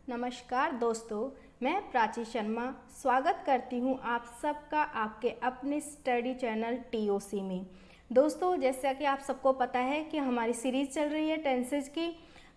नमस्कार दोस्तों, मैं प्राची शर्मा स्वागत करती हूँ आप सबका आपके अपने स्टडी चैनल टीओसी में। दोस्तों, जैसा कि आप सबको पता है कि हमारी सीरीज़ चल रही है टेंसेज की,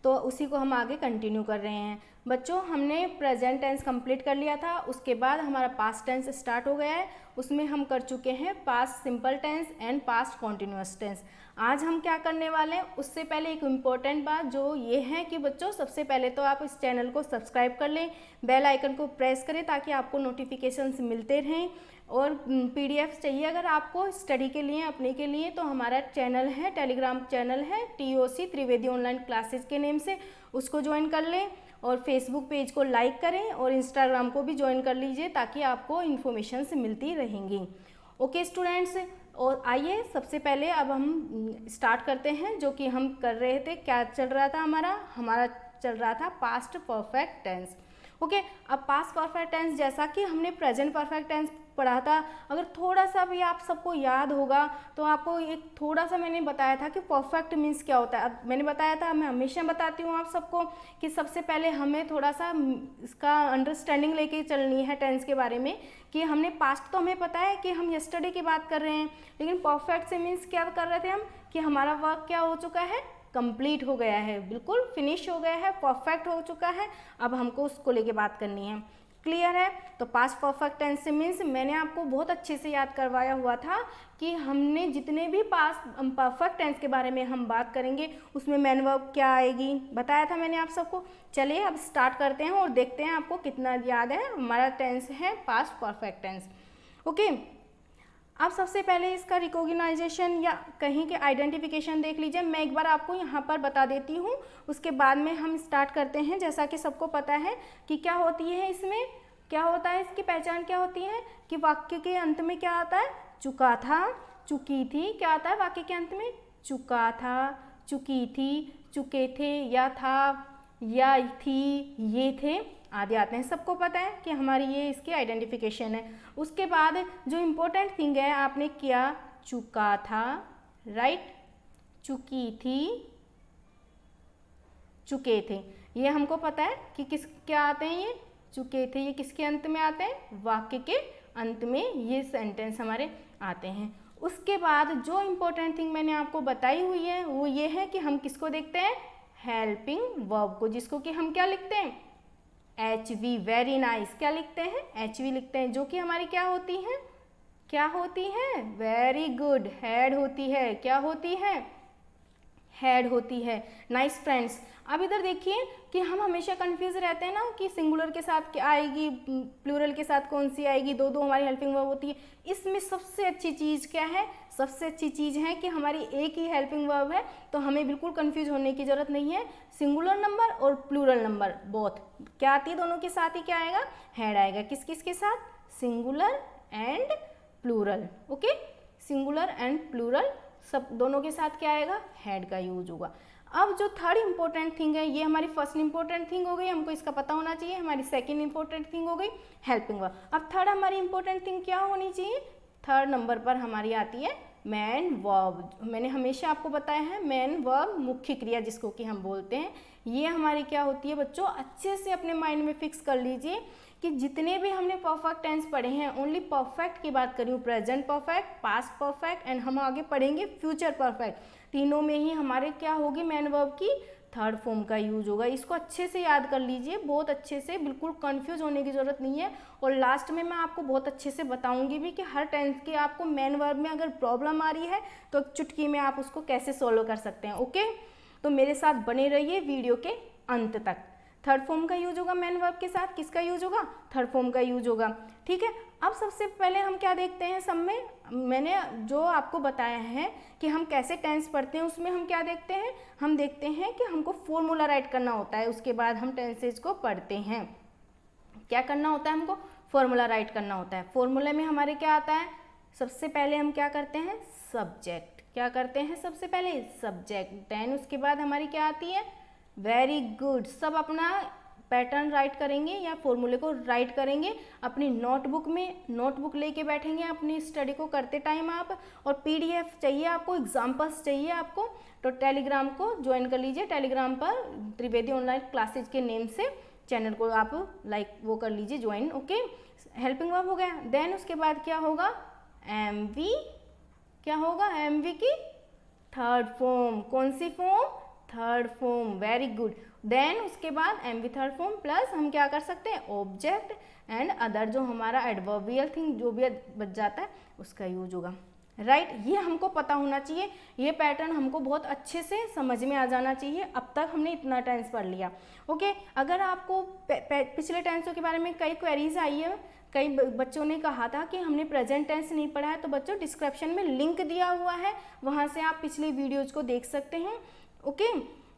तो उसी को हम आगे कंटिन्यू कर रहे हैं। बच्चों, हमने प्रेजेंट टेंस कंप्लीट कर लिया था, उसके बाद हमारा पास्ट टेंस स्टार्ट हो गया है। उसमें हम कर चुके हैं past simple tense and past continuous tense. आज हम क्या करने वाले हैं, उससे पहले एक इम्पॉर्टेंट बात जो ये है कि बच्चों, सबसे पहले तो आप इस चैनल को सब्सक्राइब कर लें, बेल आइकन को प्रेस करें ताकि आपको नोटिफिकेशंस मिलते रहें। और पीडीएफ चाहिए अगर आपको स्टडी के लिए, अपने के लिए, तो हमारा चैनल है, टेलीग्राम चैनल है टीओसी त्रिवेदी ऑनलाइन क्लासेस के नेम से, उसको ज्वाइन कर लें। और फेसबुक पेज को लाइक करें और इंस्टाग्राम को भी ज्वाइन कर लीजिए ताकि आपको इन्फॉर्मेशंस मिलती रहेंगी। ओके स्टूडेंट्स, और आइए सबसे पहले अब हम स्टार्ट करते हैं। जो कि हम कर रहे थे, क्या चल रहा था हमारा चल रहा था पास्ट परफेक्ट टेंस। ओके, अब पास्ट परफेक्ट टेंस जैसा कि हमने प्रेजेंट परफेक्ट टेंस पढ़ा था, अगर थोड़ा सा भी आप सबको याद होगा तो आपको एक थोड़ा सा मैंने बताया था कि परफेक्ट मीन्स क्या होता है। अब मैंने बताया था, मैं हमेशा बताती हूँ आप सबको कि सबसे पहले हमें थोड़ा सा इसका अंडरस्टैंडिंग लेके चलनी है टेंस के बारे में, कि हमने पास्ट तो हमें पता है कि हम यस्टरडे की बात कर रहे हैं, लेकिन परफेक्ट से मीन्स क्या कर रहे थे हम, कि हमारा वर्क क्या हो चुका है, कंप्लीट हो गया है, बिल्कुल फिनिश हो गया है, परफेक्ट हो चुका है। अब हमको उसको लेके बात करनी है। क्लियर है? तो पास्ट परफेक्ट टेंस से मीन्स मैंने आपको बहुत अच्छे से याद करवाया हुआ था कि हमने जितने भी पास्ट परफेक्ट टेंस के बारे में हम बात करेंगे उसमें मेन वर्ब क्या आएगी, बताया था मैंने आप सबको। चलिए अब स्टार्ट करते हैं और देखते हैं आपको कितना याद है। हमारा टेंस है पास्ट परफेक्ट टेंस। ओके, अब सबसे पहले इसका रिकॉग्नाइजेशन या कहीं के आइडेंटिफिकेशन देख लीजिए। मैं एक बार आपको यहाँ पर बता देती हूँ, उसके बाद में हम स्टार्ट करते हैं। जैसा कि सबको पता है कि क्या होती है, इसमें क्या होता है, इसकी पहचान क्या होती है कि वाक्य के अंत में क्या आता है, चुका था, चुकी थी। क्या आता है वाक्य के अंत में, चुका था, चुकी थी, चुके थे, या था, या थी, ये थे आदि आते हैं। सबको पता है कि हमारी ये इसकी आइडेंटिफिकेशन है। उसके बाद जो इम्पोर्टेंट थिंग है, आपने किया, चुका था, राइट, चुकी थी, चुके थे। ये हमको पता है कि किस क्या आते हैं, ये चुके थे, ये किसके अंत में आते हैं, वाक्य के अंत में ये सेंटेंस हमारे आते हैं। उसके बाद जो इम्पोर्टेंट थिंग मैंने आपको बताई हुई है वो ये है कि हम किसको देखते हैं, हेल्पिंग वर्ब को, जिसको कि हम क्या लिखते हैं, एच वी। वेरी नाइस, क्या लिखते हैं, एच वी लिखते हैं, जो कि हमारी क्या होती है, क्या होती है, वेरी गुड, हेड होती है। क्या होती है, हेड होती है। Nice friends. अब इधर देखिए कि हम हमेशा कंफ्यूज रहते हैं ना कि सिंगुलर के साथ क्या आएगी, प्लूरल के साथ कौन सी आएगी, दो दो हमारी हेल्पिंग वर्ब होती है। इसमें सबसे अच्छी चीज़ क्या है, सबसे अच्छी चीज़ है कि हमारी एक ही हेल्पिंग वर्ब है, तो हमें बिल्कुल कंफ्यूज होने की जरूरत नहीं है। सिंगुलर नंबर और प्लूरल नंबर बोथ क्या आती है, दोनों के साथ ही क्या आएगा, हेड आएगा। किस किस के साथ, singular and plural. Okay, singular and plural सब दोनों के साथ क्या आएगा, हेड का यूज होगा। अब जो थर्ड इंपॉर्टेंट थिंग है, ये हमारी फर्स्ट इंपॉर्टेंट थिंग हो गई, हमको इसका पता होना चाहिए। हमारी सेकंड इंपॉर्टेंट थिंग हो गई हेल्पिंग वर्ब। अब थर्ड हमारी इंपॉर्टेंट थिंग क्या होनी चाहिए, थर्ड नंबर पर हमारी आती है मेन वर्ब। मैंने हमेशा आपको बताया है मेन वर्ब, मुख्य क्रिया जिसको कि हम बोलते हैं, ये हमारी क्या होती है बच्चों, अच्छे से अपने माइंड में फिक्स कर लीजिए कि जितने भी हमने परफेक्ट टेंस पढ़े हैं, ओनली परफेक्ट की बात करूँ, present perfect, past perfect and हम आगे पढ़ेंगे फ्यूचर परफेक्ट, तीनों में ही हमारे क्या होगी, मेन वर्ब की थर्ड फॉर्म का यूज होगा। इसको अच्छे से याद कर लीजिए, बहुत अच्छे से, बिल्कुल कंफ्यूज होने की जरूरत नहीं है। और लास्ट में मैं आपको बहुत अच्छे से बताऊंगी भी कि हर टेंस की आपको मेन वर्ब में अगर प्रॉब्लम आ रही है तो चुटकी में आप उसको कैसे सोल्व कर सकते हैं। ओके, तो मेरे साथ बने रहिए वीडियो के अंत तक। थर्ड फॉर्म का यूज होगा मेन वर्ब के साथ, किसका यूज होगा, थर्ड फॉर्म का यूज होगा। ठीक है, अब सबसे पहले हम क्या देखते हैं, सब में मैंने जो आपको बताया है कि हम कैसे टेंस पढ़ते हैं, उसमें हम क्या देखते हैं, हम देखते हैं कि हमको फॉर्मूला राइट करना होता है, उसके बाद हम टेंसेज को पढ़ते हैं। क्या करना होता है, हमको फॉर्मूला राइट करना होता है। फॉर्मूले में हमारे क्या आता है, सबसे पहले हम क्या करते हैं, सब्जेक्ट। क्या करते हैं, सबसे पहले सब्जेक्ट, देन उसके बाद हमारी क्या आती है, वेरी गुड, सब अपना पैटर्न राइट करेंगे या फॉर्मूले को राइट करेंगे अपनी नोटबुक में, नोटबुक लेके बैठेंगे अपनी स्टडी को करते टाइम आप। और पीडीएफ चाहिए आपको, एग्जाम्पल्स चाहिए आपको, तो टेलीग्राम को ज्वाइन कर लीजिए। टेलीग्राम पर त्रिवेदी ऑनलाइन क्लासेज के नेम से चैनल को आप लाइक वो कर लीजिए ज्वाइन। ओके, हेल्पिंग वर्ब हो गया। देन उसके बाद क्या होगा, एम वी, क्या होगा, एम वी की थर्ड फॉर्म। कौन सी फॉर्म, third form, very good. Then उसके बाद M V third form plus हम क्या कर सकते हैं, ऑब्जेक्ट एंड अदर, जो हमारा एडवर्बियल थिंग जो भी बच जाता है उसका यूज होगा। राइट, ये हमको पता होना चाहिए, ये पैटर्न हमको बहुत अच्छे से समझ में आ जाना चाहिए। अब तक हमने इतना टेंस पढ़ लिया। ओके, अगर आपको पिछले टेंसों के बारे में कई क्वेरीज आई है, कई बच्चों ने कहा था कि हमने प्रेजेंट टेंस नहीं पढ़ा है, तो बच्चों डिस्क्रिप्शन में लिंक दिया हुआ है, वहाँ से आप पिछले वीडियोज को देख सकते हैं। ओके,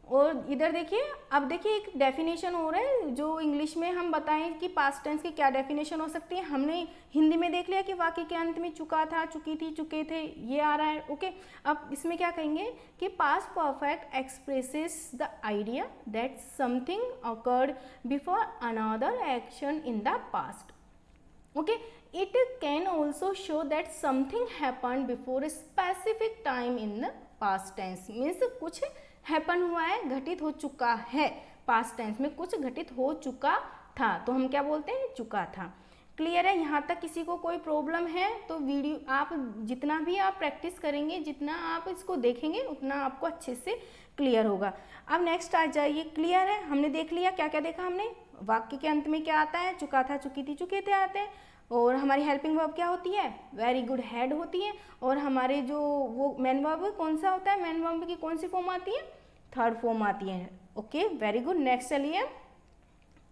और इधर देखिए, अब देखिए एक डेफिनेशन हो रहा है जो इंग्लिश में हम बताएं कि पास्ट टेंस की क्या डेफिनेशन हो सकती है। हमने हिंदी में देख लिया कि वाक्य के अंत में चुका था, चुकी थी, चुके थे, ये आ रहा है। ओके, अब इसमें क्या कहेंगे कि past perfect expresses the idea that something occurred before another action in the past. Okay, it can also show that something happened before a specific time in the past tense, means कुछ happen हुआ है, घटित हो चुका है, past tense में कुछ घटित हो चुका था, तो हम क्या बोलते हैं, चुका था। क्लियर है, यहाँ तक किसी को कोई प्रॉब्लम है तो वीडियो आप जितना भी आप प्रैक्टिस करेंगे, जितना आप इसको देखेंगे उतना आपको अच्छे से क्लियर होगा। अब नेक्स्ट आ जाइए, क्लियर है, हमने देख लिया क्या क्या देखा हमने, वाक्य के अंत में क्या आता है, चुका था, चुकी थी, चुके थे आते हैं, और हमारी हेल्पिंग वर्ब क्या होती है, वेरी गुड, हेड होती है, और हमारे जो वो मेन वर्ब कौन सा होता है, मेन वर्ब की कौन सी फॉर्म आती है, थर्ड फॉर्म आती है। Okay, very good. नेक्स्ट चलिए,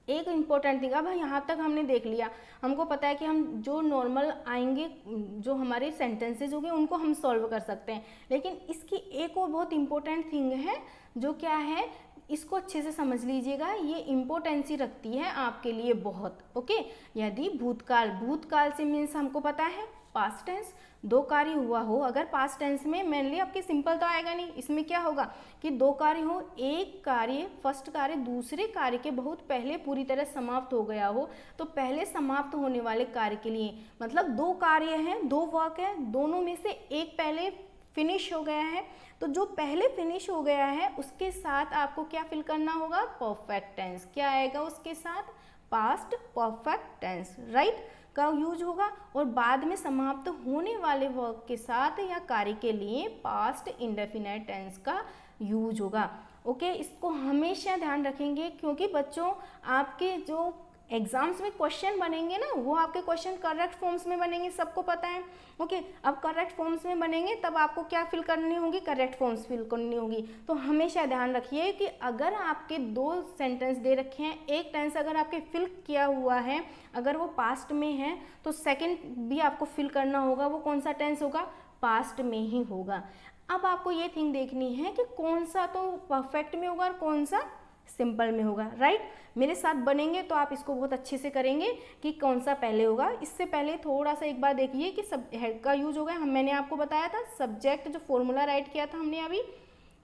एक इम्पोर्टेंट थिंग, अब यहाँ तक हमने देख लिया, हमको पता है कि हम जो नॉर्मल आएंगे, जो हमारे सेंटेंसेज होंगे उनको हम सॉल्व कर सकते हैं, लेकिन इसकी एक और बहुत इम्पोर्टेंट थिंग है, जो क्या है, इसको अच्छे से समझ लीजिएगा, ये इम्पोर्टेंसी रखती है आपके लिए बहुत। ओके, यदि भूतकाल, भूतकाल से मीन्स हमको पता है पास्ट टेंस, दो कार्य हुआ हो, अगर पास्ट टेंस में मेनली आपके सिंपल तो आएगा नहीं, इसमें क्या होगा कि दो कार्य हो, एक कार्य, फर्स्ट कार्य दूसरे कार्य के बहुत पहले पूरी तरह समाप्त हो गया हो, तो पहले समाप्त होने वाले कार्य के लिए, मतलब दो कार्य हैं, दो वर्क है, दोनों में से एक पहले फिनिश हो गया है, तो जो पहले फिनिश हो गया है उसके साथ आपको क्या फिल करना होगा, परफेक्ट टेंस। क्या आएगा उसके साथ, पास्ट परफेक्ट टेंस, राइट, का यूज होगा, और बाद में समाप्त होने वाले वर्क के साथ या कार्य के लिए पास्ट इंडेफिनिट टेंस का यूज होगा। ओके, इसको हमेशा ध्यान रखेंगे, क्योंकि बच्चों आपके जो एग्जाम्स में क्वेश्चन बनेंगे ना, वो आपके क्वेश्चन करेक्ट फॉर्म्स में बनेंगे, सबको पता है। ओके, अब करेक्ट फॉर्म्स में बनेंगे तब आपको क्या फिल करनी होगी, करेक्ट फॉर्म्स फिल करनी होगी। तो हमेशा ध्यान रखिए कि अगर आपके दो सेंटेंस दे रखे हैं, एक टेंस अगर आपके फिल किया हुआ है, अगर वो पास्ट में है, तो सेकेंड भी आपको फिल करना होगा, वो कौन सा टेंस होगा, पास्ट में ही होगा। अब आपको ये थिंग देखनी है कि कौन सा तो परफेक्ट में होगा और कौन सा सिंपल में होगा, राइट। मेरे साथ बनेंगे तो आप इसको बहुत अच्छे से करेंगे कि कौन सा पहले होगा। इससे पहले थोड़ा सा एक बार देखिए कि सब हेड का यूज होगा, मैंने आपको बताया था सब्जेक्ट, जो फॉर्मूला राइट किया था हमने अभी,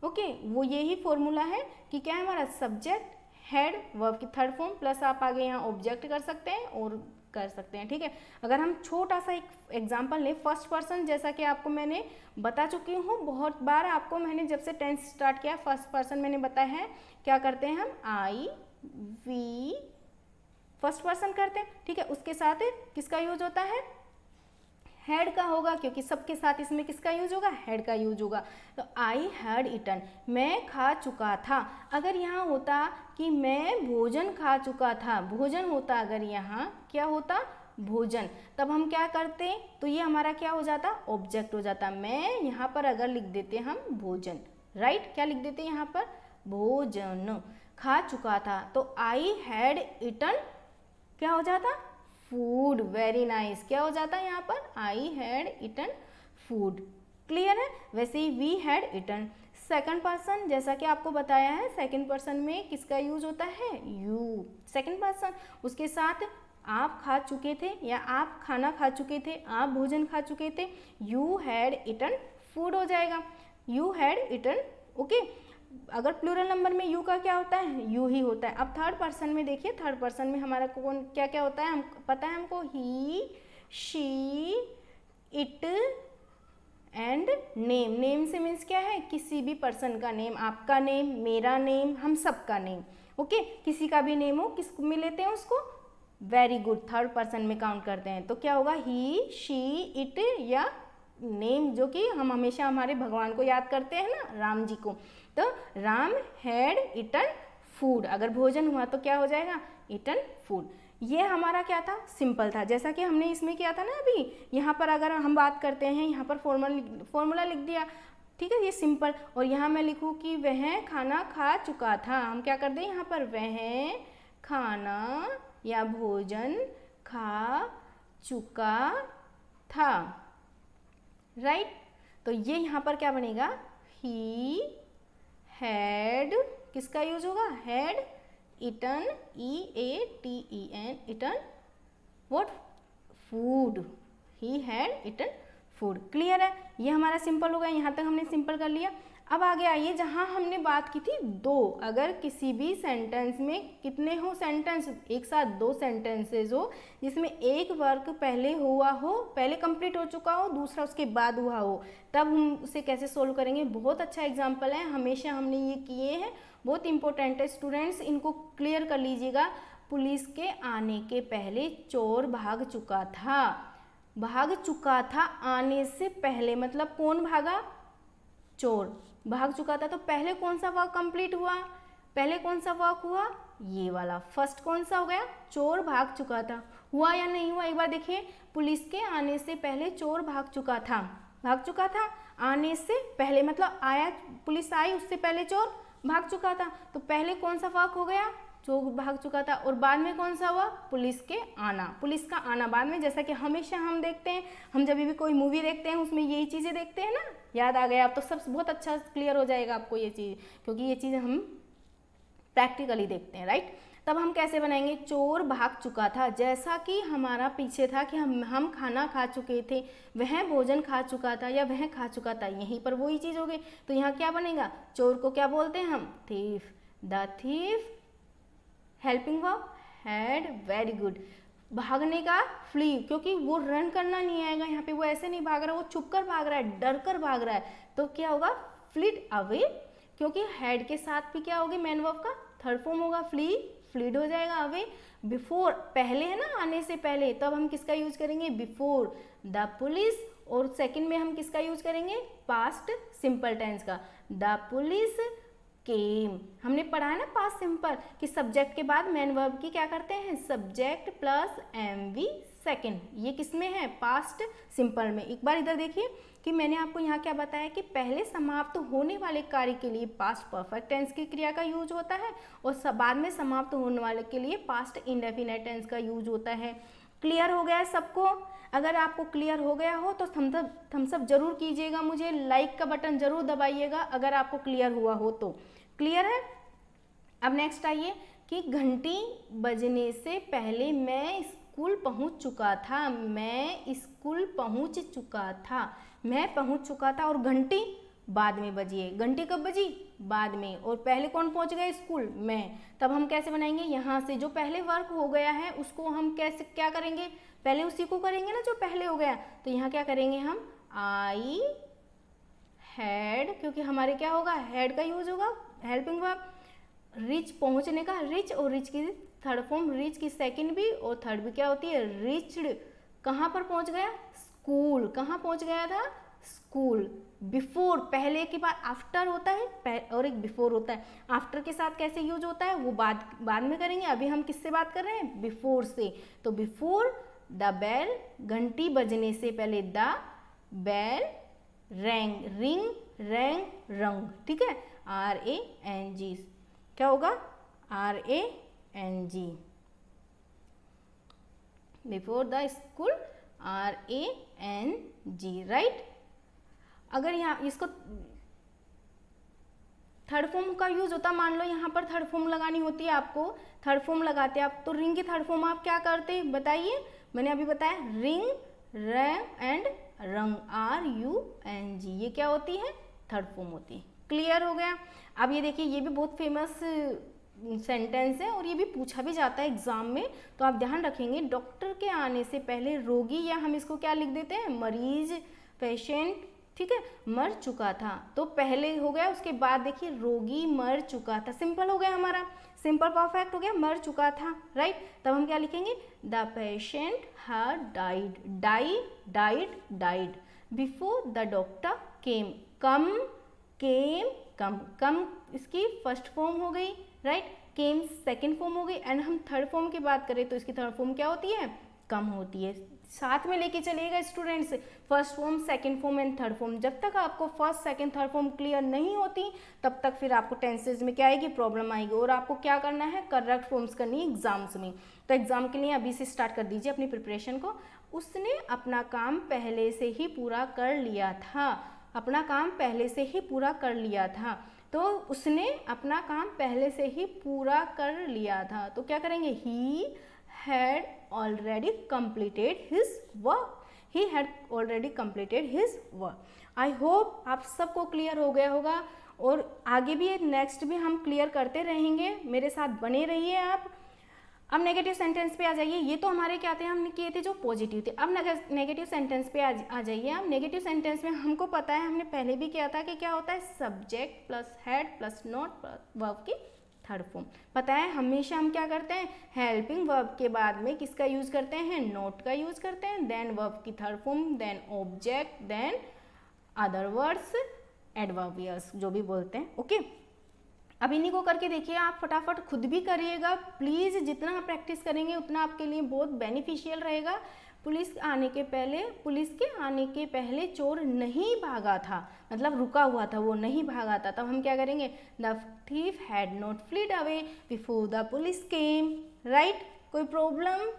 ओके, वो यही फॉर्मूला है कि क्या है हमारा, सब्जेक्ट, हेड, वर्ब की थर्ड फॉर्म, प्लस आप आगे यहाँ ऑब्जेक्ट कर सकते हैं और कर सकते हैं, ठीक है। अगर हम छोटा सा एक एग्जांपल लें, फर्स्ट पर्सन, जैसा कि आपको मैंने बता चुकी हूँ बहुत बार, आपको मैंने जब से टेंस स्टार्ट किया फर्स्ट पर्सन मैंने बताया है, क्या करते हैं हम, आई वी फर्स्ट पर्सन करते हैं, ठीक है। उसके साथ किसका यूज होता है, हेड का होगा, क्योंकि सबके साथ इसमें किसका यूज होगा, हेड का यूज होगा। तो आई हैड ईटन, मैं खा चुका था। अगर यहाँ होता कि मैं भोजन खा चुका था, भोजन होता अगर यहाँ क्या होता, भोजन, तब हम क्या करते, तो ये हमारा क्या हो जाता, ऑब्जेक्ट हो जाता। मैं यहाँ पर अगर लिख देते हम भोजन, राइट, क्या लिख देते यहाँ पर, भोजन, खा चुका था, तो आई हैड ईटन क्या हो जाता, फूड, वेरी नाइस, क्या हो जाता है यहाँ पर, I had eaten food. Clear है। वैसे ही we had eaten. Second person, जैसा कि आपको बताया है, सेकंड पर्सन में किसका यूज होता है, यू, सेकंड पर्सन, उसके साथ आप खा चुके थे या आप खाना खा चुके थे, आप भोजन खा चुके थे, यू हैड ईटन फूड हो जाएगा, यू हैड ईटन। ओके, अगर प्लूरल नंबर में यू का क्या होता है, यू ही होता है। अब थर्ड पर्सन में देखिए, थर्ड पर्सन में हमारा कौन क्या क्या होता है, हम पता है हमको, he, she, it and name. Name से मीन्स क्या है, किसी भी पर्सन का नेम, आपका नेम, मेरा नेम, हम सब का नेम। ओके, किसी का भी नेम हो, किस में लेते हैं उसको, वेरी गुड, थर्ड पर्सन में काउंट करते हैं। तो क्या होगा, ही, शी, इट या नेम, जो कि हम हमेशा हमारे भगवान को याद करते हैं ना, राम जी को। तो राम हैड इटन फूड, अगर भोजन हुआ तो क्या हो जाएगा, इटन फूड। ये हमारा क्या था, सिंपल था, जैसा कि हमने इसमें किया था ना अभी। यहाँ पर अगर हम बात करते हैं, यहाँ पर फॉर्मूला लिख दिया, ठीक है, ये सिंपल। और यहाँ मैं लिखूँ कि वह खाना खा चुका था, हम क्या कर दें यहाँ पर, वह खाना या भोजन खा चुका था, राइट। तो ये यहाँ पर क्या बनेगा, ही हैड, किसका यूज होगा, had eaten, EATEN, eaten what, food, he had eaten food. Clear है, ये हमारा सिंपल हो गया, यहाँ तक हमने सिंपल कर लिया। अब आगे आइए, जहाँ हमने बात की थी दो, अगर किसी भी सेंटेंस में कितने हो सेंटेंस, एक साथ दो सेंटेंसेस हो जिसमें एक वर्क पहले हुआ हो, पहले कंप्लीट हो चुका हो, दूसरा उसके बाद हुआ हो, तब हम उसे कैसे सोल्व करेंगे। बहुत अच्छा एग्जाम्पल है, हमेशा हमने ये किए हैं, बहुत इंपॉर्टेंट है स्टूडेंट्स, इनको क्लियर कर लीजिएगा। पुलिस के आने के पहले चोर भाग चुका था, भाग चुका था आने से पहले, मतलब कौन भागा, चोर भाग चुका था। तो पहले कौन सा वर्क कंप्लीट हुआ, पहले कौन सा वर्क हुआ, ये वाला फर्स्ट कौन सा हो गया, चोर भाग चुका था। हुआ या नहीं हुआ, एक बार देखिए, पुलिस के आने से पहले चोर भाग चुका था, भाग चुका था, आने से पहले मतलब आया, पुलिस आई उससे पहले चोर भाग चुका था। तो पहले कौन सा वर्क हो गया, चोर भाग चुका था, और बाद में कौन सा हुआ, पुलिस के आना, पुलिस का आना बाद में। जैसा कि हमेशा हम देखते हैं, हम जब भी कोई मूवी देखते हैं उसमें यही चीज़ें देखते हैं ना, याद आ गया, अब तो सब बहुत अच्छा क्लियर हो जाएगा आपको ये चीज़, क्योंकि ये चीज़ें हम प्रैक्टिकली देखते हैं, राइट। तब हम कैसे बनाएंगे, चोर भाग चुका था, जैसा कि हमारा पीछे था कि हम खाना खा चुके थे, वह भोजन खा चुका था या वह खा चुका था, यहीं पर वही चीज़ हो गई। तो यहाँ क्या बनेगा, चोर को क्या बोलते हैं हम, thief, the thief, helping verb had, very good. भागने का फ्ली, क्योंकि वो रन करना नहीं आएगा यहाँ पे, वो ऐसे नहीं भाग रहा, वो छुप कर भाग रहा है, डर कर भाग रहा है, तो क्या होगा, फ्लीड अवे, क्योंकि हैड के साथ भी क्या होगी, मैन वर्ब का थर्ड फॉर्म होगा, फ्ली, फ्लीड हो जाएगा, अवे। बिफोर, पहले है ना, आने से पहले, तब हम किसका यूज करेंगे, बिफोर द पुलिस, और सेकंड में हम किसका यूज करेंगे, पास्ट सिंपल टेंस का, द पुलिस केम। हमने पढ़ा है ना पास्ट सिंपल कि सब्जेक्ट के बाद मेन वर्ब की क्या करते हैं, सब्जेक्ट प्लस एमवी सेकंड, ये किसमें है, पास्ट सिंपल में। एक बार इधर देखिए कि मैंने आपको यहाँ क्या बताया कि पहले समाप्त होने वाले कार्य के लिए पास्ट परफेक्ट टेंस की क्रिया का यूज होता है, और बाद में समाप्त होने वाले के लिए पास्ट इंडेफिनिट टेंस का यूज होता है। क्लियर हो गया है सबको? अगर आपको क्लियर हो गया हो तो थम्स अप जरूर कीजिएगा, मुझे लाइक का बटन जरूर दबाइएगा अगर आपको क्लियर हुआ हो तो। क्लियर है? अब नेक्स्ट आइए कि घंटी बजने से पहले मैं स्कूल पहुंच चुका था, मैं स्कूल पहुंच चुका था, मैं पहुंच चुका था, और घंटी बाद में बजी है। घंटी कब बजी? बाद में। और पहले कौन पहुंच गया स्कूल? मैं। तब हम कैसे बनाएंगे, यहाँ से जो पहले वर्क हो गया है उसको हम कैसे क्या करेंगे, पहले उसी को करेंगे ना जो पहले हो गया। तो यहाँ क्या करेंगे हम, आई हैड, क्योंकि हमारे क्या होगा, हैड का यूज होगा, हेल्पिंग वर्ब। रिच, पहुंचने का रिच, और रिच की थर्ड फॉर्म, रिच की सेकंड भी और थर्ड भी क्या होती है, रिच्ड। कहाँ पर पहुंच गया? स्कूल। कहाँ पहुंच गया था? स्कूल। बिफोर, पहले के बाद आफ्टर होता है और एक बिफोर होता है। आफ्टर के साथ कैसे यूज होता है वो बाद में करेंगे, अभी हम किससे बात कर रहे हैं, बिफोर से। तो बिफोर द बेल, घंटी बजने से पहले the bell rang, ring, rang, rung, ठीक है, RANG, क्या होगा, RANG, before the school, RANG, right. अगर यहाँ इसको थर्ड फॉर्म का यूज होता, मान लो यहाँ पर थर्ड फॉर्म लगानी होती है आपको, थर्ड फॉर्म लगाते आप, तो रिंग की थर्ड फॉर्म आप क्या करते बताइए, मैंने अभी बताया, रिंग, रैंग एंड रंग, RUNG, ये क्या होती है, थर्ड फॉर्म होती है। क्लियर हो गया? अब ये देखिए, ये भी बहुत फेमस सेंटेंस है और ये भी पूछा भी जाता है एग्जाम में, तो आप ध्यान रखेंगे। डॉक्टर के आने से पहले रोगी, या हम इसको क्या लिख देते हैं, मरीज, पेशेंट, ठीक है, मर चुका था। तो पहले हो गया, उसके बाद देखिए रोगी मर चुका था, सिंपल हो गया हमारा। सिंपल परफेक्ट हो गया, मर चुका था, राइट। तब हम क्या लिखेंगे, the patient had died, died before the doctor came, come इसकी फर्स्ट फॉर्म हो गई, राइट, केम सेकेंड फॉर्म हो गई, एंड हम थर्ड फॉर्म की बात करें तो इसकी थर्ड फॉर्म क्या होती है, कम होती है। साथ में लेके चलिएगा students, first form, second form and third form. जब तक आपको first second third form clear नहीं होती तब तक फिर आपको टेंसेज में क्या आएगी, प्रॉब्लम आएगी, और आपको क्या करना है, करेक्ट फॉर्म्स करनी है एग्जाम्स में। तो एग्जाम के लिए अभी से स्टार्ट कर दीजिए अपनी प्रिपरेशन को। उसने अपना काम पहले से ही पूरा कर लिया था, अपना काम पहले से ही पूरा कर लिया था, तो उसने अपना काम पहले से ही पूरा कर लिया था, तो क्या करेंगे, ही had already completed his work, he had already completed his work। I hope आप सबको क्लियर हो गया होगा, और आगे भी नेक्स्ट भी हम क्लियर करते रहेंगे, मेरे साथ बने रहिए आप। अब नेगेटिव सेंटेंस पे आ जाइए। ये तो हमारे क्या थे, हमने किए थे जो पॉजिटिव थे। अब नेगेटिव सेंटेंस पे आ जाइए। अब नेगेटिव सेंटेंस में हमको पता है, हमने पहले भी किया था कि क्या होता है, subject plus head plus not verb की थर्ड फॉर्म। पता है हमेशा हम क्या करते हैं, हेल्पिंग वर्ब के बाद में किसका यूज करते हैं, नॉट का यूज करते हैं, देन वर्ब की third form, then object, then other words, adverbials जो भी बोलते हैं। ओके, अब इन्हीं को करके देखिए, आप फटाफट खुद भी करिएगा प्लीज़। जितना आप प्रैक्टिस करेंगे उतना आपके लिए बहुत बेनिफिशियल रहेगा। पुलिस के आने के पहले चोर नहीं भागा था, मतलब रुका हुआ था, वो नहीं भागा था। तब हम क्या करेंगे, the thief had not fled away before the police came, right. कोई problem,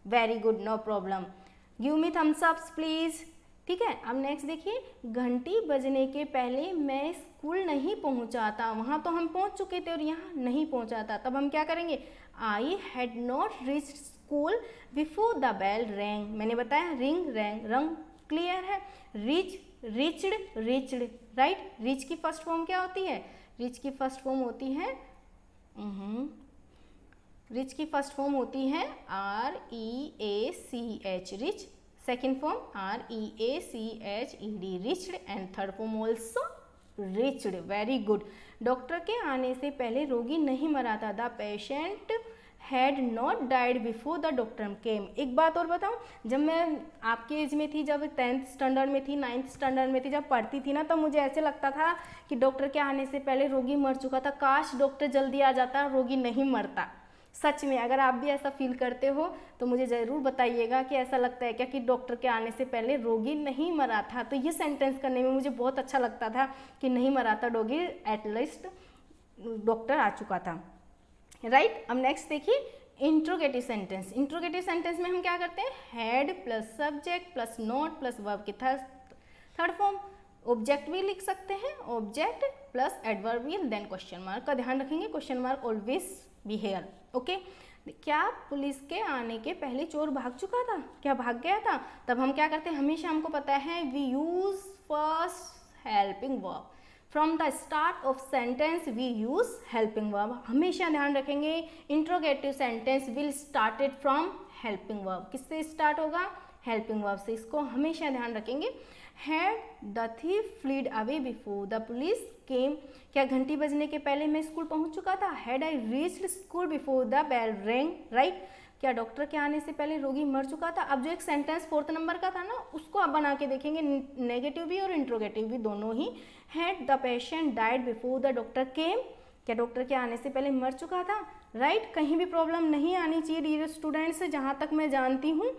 very good, no problem, give me thumbs ups please. ठीक है, अब नेक्स्ट देखिए, घंटी बजने के पहले मैं स्कूल नहीं पहुंचा था। वहाँ तो हम पहुंच चुके थे और यहाँ नहीं पहुंचा था। तब हम क्या करेंगे, I had not reach school before the bell rang. मैंने बताया रिंग रैंग, रंग क्लियर है। Reach, reached, right. रीच की फर्स्ट फॉर्म क्या होती है, रीच की फर्स्ट फॉर्म होती है REACH, reach. Second form REACHED, reached, and third form also reached. Very good. Doctor के आने से पहले रोगी नहीं मरा था, the patient had not died before the doctor came. एक बात और बताऊं, जब मैं आपके एज में थी, जब 10th स्टैंडर्ड में थी, 9th स्टैंडर्ड में थी, जब पढ़ती थी ना, तब मुझे ऐसे लगता था कि डॉक्टर के आने से पहले रोगी मर चुका था, काश डॉक्टर जल्दी आ जाता, रोगी नहीं मरता। सच में अगर आप भी ऐसा फील करते हो तो मुझे ज़रूर बताइएगा कि ऐसा लगता है क्या कि डॉक्टर के आने से पहले रोगी नहीं मरा था। तो ये सेंटेंस करने में मुझे बहुत अच्छा लगता था कि नहीं मरा था रोगी, एटलीस्ट डॉक्टर आ चुका था, राइट। अब नेक्स्ट देखिए, इंट्रोगेटिव सेंटेंस। इंट्रोगेटिव सेंटेंस में हम क्या करते हैं, had plus subject plus not plus verb की थर्ड फॉर्म। ऑब्जेक्ट भी लिख सकते हैं, object plus adverbial then question mark का ध्यान रखेंगे, question mark always be here. Okay, क्या पुलिस के आने के पहले चोर भाग चुका था, क्या भाग गया था। तब हम क्या करते हैं, हमेशा हमको पता है we use first helping verb. From the start of sentence we use helping verb. हमेशा ध्यान रखेंगे, interrogative sentence will started from helping verb. किससे स्टार्ट होगा, हेल्पिंग वर्ब से। इसको हमेशा ध्यान रखेंगे। Had the thief fled away before the police came. क्या घंटी बजने के पहले मैं स्कूल पहुंच चुका था, had I reached school before the bell rang, right. क्या डॉक्टर के आने से पहले रोगी मर चुका था। अब जो एक सेंटेंस 4th नंबर का था ना, उसको आप बना के देखेंगे, नेगेटिव भी और इंट्रोगेटिव भी दोनों ही। Had the patient died before the doctor came. क्या डॉक्टर के आने से पहले मर चुका था, राइट। कहीं भी प्रॉब्लम नहीं आनी चाहिए डियर स्टूडेंट्स, जहाँ तक मैं जानती हूँ।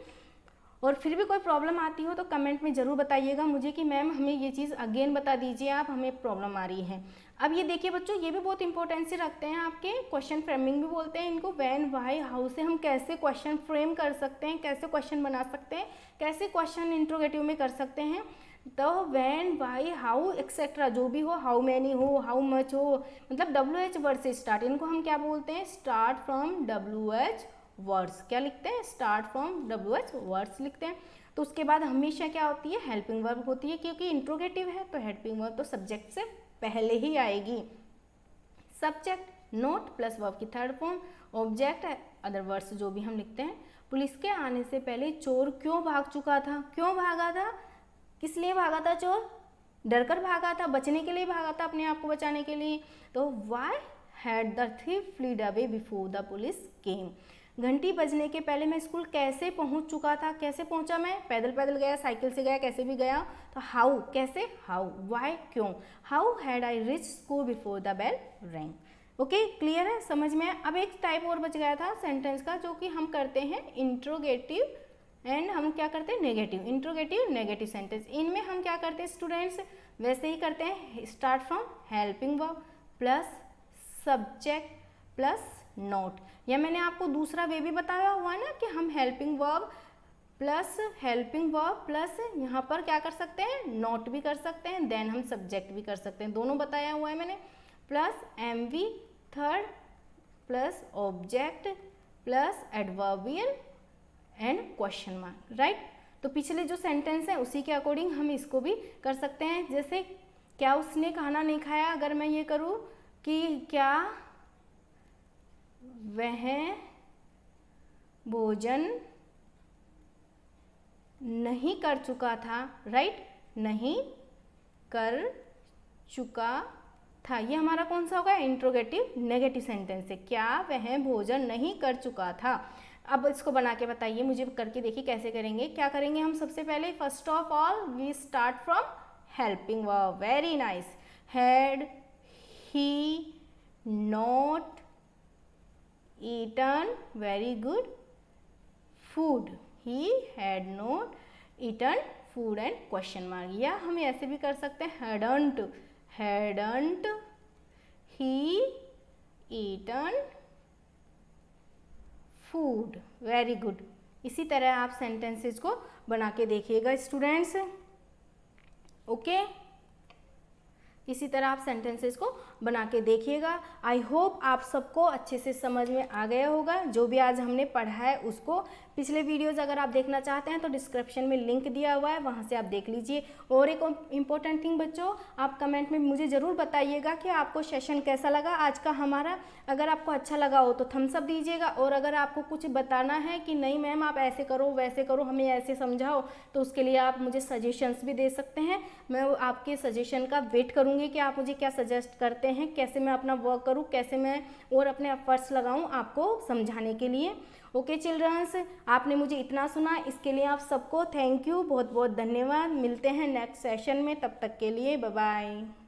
और फिर भी कोई प्रॉब्लम आती हो तो कमेंट में ज़रूर बताइएगा मुझे कि मैम हमें ये चीज़ अगेन बता दीजिए आप, हमें प्रॉब्लम आ रही है। अब ये देखिए बच्चों, ये भी बहुत इंपॉर्टेंस से रखते हैं आपके, क्वेश्चन फ्रेमिंग भी बोलते हैं इनको। व्हेन, व्हाई, हाउ से हम कैसे क्वेश्चन फ्रेम कर सकते हैं, कैसे क्वेश्चन बना सकते हैं, कैसे क्वेश्चन इंट्रोगेटिव में कर सकते हैं। तो व्हेन, व्हाई, हाउ एक्सेट्रा जो भी हो, हाउ मैनी हो, हाउ मच हो, मतलब WH वर्ड से स्टार्ट, इनको हम क्या बोलते हैं, स्टार्ट फ्रॉम WH वर्ड्स। क्या लिखते हैं, स्टार्ट फ्रॉम WH वर्ड्स लिखते हैं। तो उसके बाद हमेशा क्या होती है, हेल्पिंग वर्ब होती है, क्योंकि इंट्रोगेटिव है तो हेल्पिंग वर्ब तो सब्जेक्ट से पहले ही आएगी। सब्जेक्ट नोट प्लस वर्ब की third form, object other words जो भी हम लिखते हैं। पुलिस के आने से पहले चोर क्यों भाग चुका था, क्यों भागा था, किस लिए भागा था चोर, डरकर भागा था, बचने के लिए भागा था, अपने आप को बचाने के लिए। तो why had the thief fled away before the police came? घंटी बजने के पहले मैं स्कूल कैसे पहुंच चुका था? कैसे पहुंचा मैं? पैदल पैदल गया, साइकिल से गया, कैसे भी गया? तो हाउ, कैसे, हाउ, वाई, क्यों? How had I reach school before the bell rang? Okay, clear है, समझ में? अब एक टाइप और बच गया था सेंटेंस का, जो कि हम करते हैं इंट्रोगेटिव एंड हम क्या करते हैं नेगेटिव, इंट्रोगेटिव नेगेटिव सेंटेंस। इनमें हम क्या करते हैं स्टूडेंट्स, वैसे ही करते हैं, start from helping verb plus subject plus note. या मैंने आपको दूसरा वे भी बताया हुआ है ना कि हम हेल्पिंग वर्ब प्लस यहाँ पर क्या कर सकते हैं, नोट भी कर सकते हैं, देन हम सब्जेक्ट भी कर सकते हैं, दोनों बताया हुआ है मैंने। Plus MV third plus object plus adverbial and question mark, right. तो पिछले जो सेंटेंस है उसी के अकॉर्डिंग हम इसको भी कर सकते हैं। जैसे क्या उसने खाना नहीं खाया, अगर मैं ये करूँ कि क्या वह भोजन नहीं कर चुका था, राइट, नहीं कर चुका था, ये हमारा कौन सा होगा, इंट्रोगेटिव नेगेटिव सेंटेंस है। क्या वह भोजन नहीं कर चुका था। अब इसको बना के बताइए, मुझे करके देखिए कैसे करेंगे। क्या करेंगे हम सबसे पहले, first of all we start from helping verb, very nice. Had he not eaten, very good, food, he had not eaten food and question mark. या हम ऐसे भी कर सकते हैं, hadn't he eaten food, very good. इसी तरह आप सेंटेंसेस को बना के देखिएगा स्टूडेंट्स, ओके। इसी तरह आप सेंटेंसेस को बना के देखिएगा। आई होप आप सबको अच्छे से समझ में आ गया होगा जो भी आज हमने पढ़ा है उसको। पिछले वीडियोज़ अगर आप देखना चाहते हैं तो डिस्क्रिप्शन में लिंक दिया हुआ है, वहाँ से आप देख लीजिए। और एक इम्पोर्टेंट थिंग बच्चों, आप कमेंट में मुझे ज़रूर बताइएगा कि आपको सेशन कैसा लगा आज का हमारा। अगर आपको अच्छा लगा हो तो थम्स अप दीजिएगा, और अगर आपको कुछ बताना है कि नहीं मैम आप ऐसे करो वैसे करो, हमें ऐसे समझाओ, तो उसके लिए आप मुझे सजेशंस भी दे सकते हैं। मैं आपके सजेशन का वेट करूँगी कि आप मुझे क्या सजेस्ट करते हैं, कैसे मैं अपना वर्क करूँ, कैसे मैं और अपने एफर्ट्स लगाऊँ आपको समझाने के लिए। ओके चिल्ड्रंस, आपने मुझे इतना सुना, इसके लिए आप सबको थैंक यू, बहुत बहुत धन्यवाद। मिलते हैं नेक्स्ट सेशन में, तब तक के लिए बाय बाय।